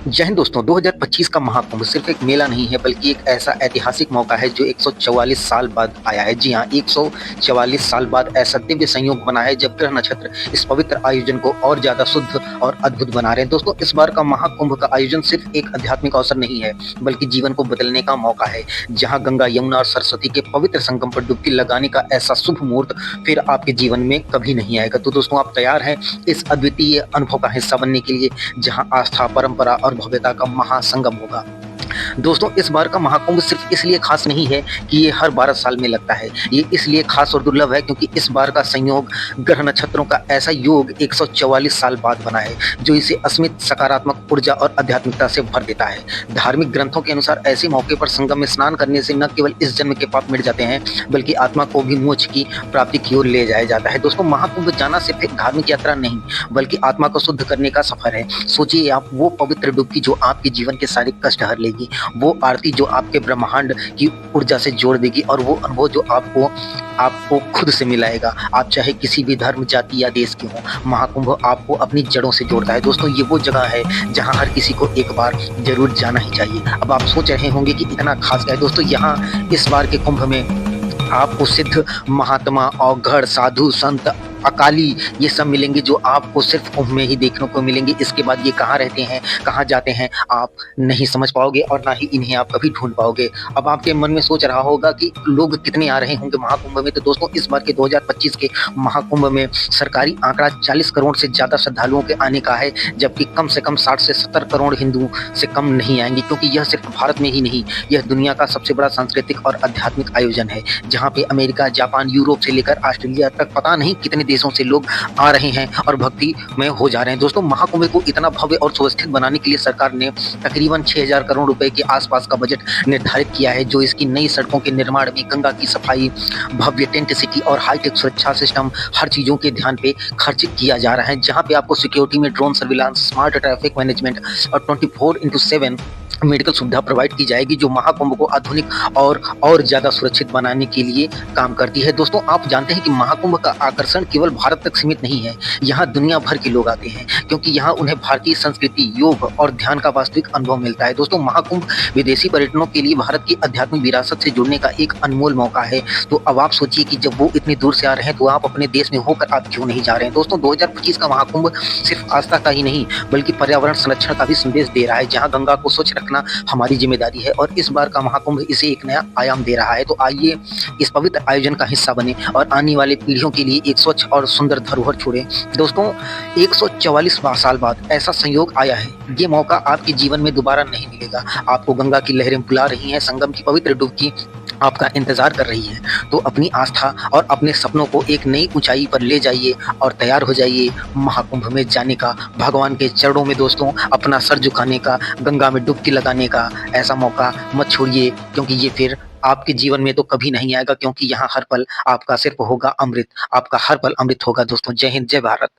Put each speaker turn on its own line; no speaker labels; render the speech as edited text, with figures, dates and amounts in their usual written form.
जय हिंद दोस्तों। 2025 का महाकुंभ सिर्फ एक मेला नहीं है बल्कि एक ऐसा ऐतिहासिक मौका है जो 144 साल बाद आया है। जी हाँ, 144 साल बाद ऐसा दिव्य संयोग बना है जब ग्रह नक्षत्र इस पवित्र आयोजन को और ज्यादा शुद्ध और अद्भुत बना रहे हैं। दोस्तों, इस बार का महाकुंभ का आयोजन सिर्फ एक आध्यात्मिक अवसर नहीं है बल्कि जीवन को बदलने का मौका है। जहाँ गंगा, यमुना और सरस्वती के पवित्र संगम पर डुबकी लगाने का ऐसा शुभ मुहूर्त फिर आपके जीवन में कभी नहीं आएगा। तो दोस्तों, आप तैयार हैं इस अद्वितीय अनुभव का हिस्सा बनने के लिए, जहां आस्था, परंपरा और भव्यता का महासंगम होगा। दोस्तों, इस बार का महाकुंभ सिर्फ इसलिए खास नहीं है कि ये हर 12 साल में लगता है। ये इसलिए खास और दुर्लभ है क्योंकि इस बार का संयोग ग्रह नक्षत्रों का ऐसा योग 144 साल बाद बना है जो इसे असीमित सकारात्मक ऊर्जा और आध्यात्मिकता से भर देता है। धार्मिक ग्रंथों के अनुसार ऐसे मौके पर संगम में स्नान करने से न केवल इस जन्म के पाप मिट जाते हैं बल्कि आत्मा को भी मोक्ष की प्राप्ति की ओर ले जाया जाता है। दोस्तों, महाकुंभ जाना सिर्फ एक धार्मिक यात्रा नहीं बल्कि आत्मा को शुद्ध करने का सफर है। सोचिए आप, वो पवित्र डुबकी जो आपके जीवन के सारे कष्ट हर लेगी, वो आरती जो आपके ब्रह्मांड की ऊर्जा से जोड़ देगी और वो अनुभव जो आपको खुद से मिलाएगा। आप चाहे किसी भी धर्म, जाति या देश के हो, महाकुंभ आपको अपनी जड़ों से जोड़ता है। दोस्तों, ये वो जगह है जहां हर किसी को एक बार जरूर जाना ही चाहिए। अब आप सोच रहे होंगे कि इतना खास क्या है। दोस्तों, यहाँ इस बार के कुंभ में आपको सिद्ध, महात्मा, औघड़, साधु, संत, अकाली, ये सब मिलेंगे जो आपको सिर्फ कुंभ में ही देखने को मिलेंगे। इसके बाद ये कहाँ रहते हैं, कहाँ जाते हैं, आप नहीं समझ पाओगे और ना ही इन्हें आप कभी ढूंढ पाओगे। अब आपके मन में सोच रहा होगा कि लोग कितने आ रहे होंगे महाकुंभ में। तो दोस्तों, इस बार के 2025 के महाकुंभ में सरकारी आंकड़ा 40 करोड़ से ज्यादा श्रद्धालुओं के आने का है, जबकि कम से कम 60 से 70 करोड़ हिंदुओं से कम नहीं आएंगे, क्योंकि यह सिर्फ भारत में ही नहीं, यह दुनिया का सबसे बड़ा सांस्कृतिक और आध्यात्मिक आयोजन है, जहाँ पे अमेरिका, जापान, यूरोप से लेकर ऑस्ट्रेलिया तक पता नहीं कितने देशों से लोग आ रहे हैं और भक्ति में हो जा रहे हैं। दोस्तों, महाकुंभ को इतना भव्य और सुव्यवस्थित बनाने के लिए सरकार ने तकरीबन 6000 करोड़ रुपए के आसपास का बजट निर्धारित किया है, जो इसकी नई सड़कों के निर्माण में, गंगा की सफाई, भव्य टेंट सिटी और हाईटेक सुरक्षा सिस्टम, हर चीजों के ध्यान पे खर्च किया जा रहा है। जहां पे आपको सिक्योरिटी में drone surveillance, smart traffic management और 24/7 मेडिकल सुविधा प्रोवाइड की जाएगी, जो महाकुंभ को आधुनिक और ज्यादा सुरक्षित बनाने के लिए काम करती है। दोस्तों, आप जानते हैं कि महाकुंभ का आकर्षण केवल भारत तक सीमित नहीं है। यहाँ दुनिया भर के लोग आते हैं क्योंकि यहाँ उन्हें भारतीय संस्कृति, योग और ध्यान का वास्तविक अनुभव मिलता है। दोस्तों, महाकुंभ विदेशी पर्यटकों के लिए भारत की आध्यात्मिक विरासत से जुड़ने का एक अनमोल मौका है। तो अब आप सोचिए कि जब वो इतनी दूर से आ रहे हैं तो आप अपने देश में होकर आप क्यों नहीं जा रहे हैं। दोस्तों, 2025 का महाकुंभ सिर्फ आस्था का ही नहीं बल्कि पर्यावरण संरक्षण का भी संदेश दे रहा है, जहाँ गंगा को स्वच्छ रखना हमारी जिम्मेदारी है और इस बार का महाकुंभ इसे एक नया आयाम दे रहा है। तो आइए इस पवित्र आयोजन का हिस्सा बने और आने वाले पीढ़ियों के लिए एक स्वच्छ और सुंदर धरोहर छोड़ें। दोस्तों, 144 साल बाद ऐसा संयोग आया है, ये मौका आपके जीवन में दोबारा नहीं मिलेगा। आपको गंगा की लहरें बुला रही हैं, संगम की पवित्र डुबकी आपका इंतजार कर रही है। तो अपनी आस्था और अपने सपनों को एक नई ऊंचाई पर ले जाइए और तैयार हो जाइए महाकुंभ में जाने का, भगवान के चरणों में दोस्तों अपना सर झुकाने का, गंगा में डुबकी लगाने का। ऐसा मौका मत छोड़िए, क्योंकि ये फिर आपके जीवन में तो कभी नहीं आएगा, क्योंकि यहाँ हर पल आपका सिर्फ होगा अमृत, आपका हर पल अमृत होगा। दोस्तों, जय हिंद, जय भारत।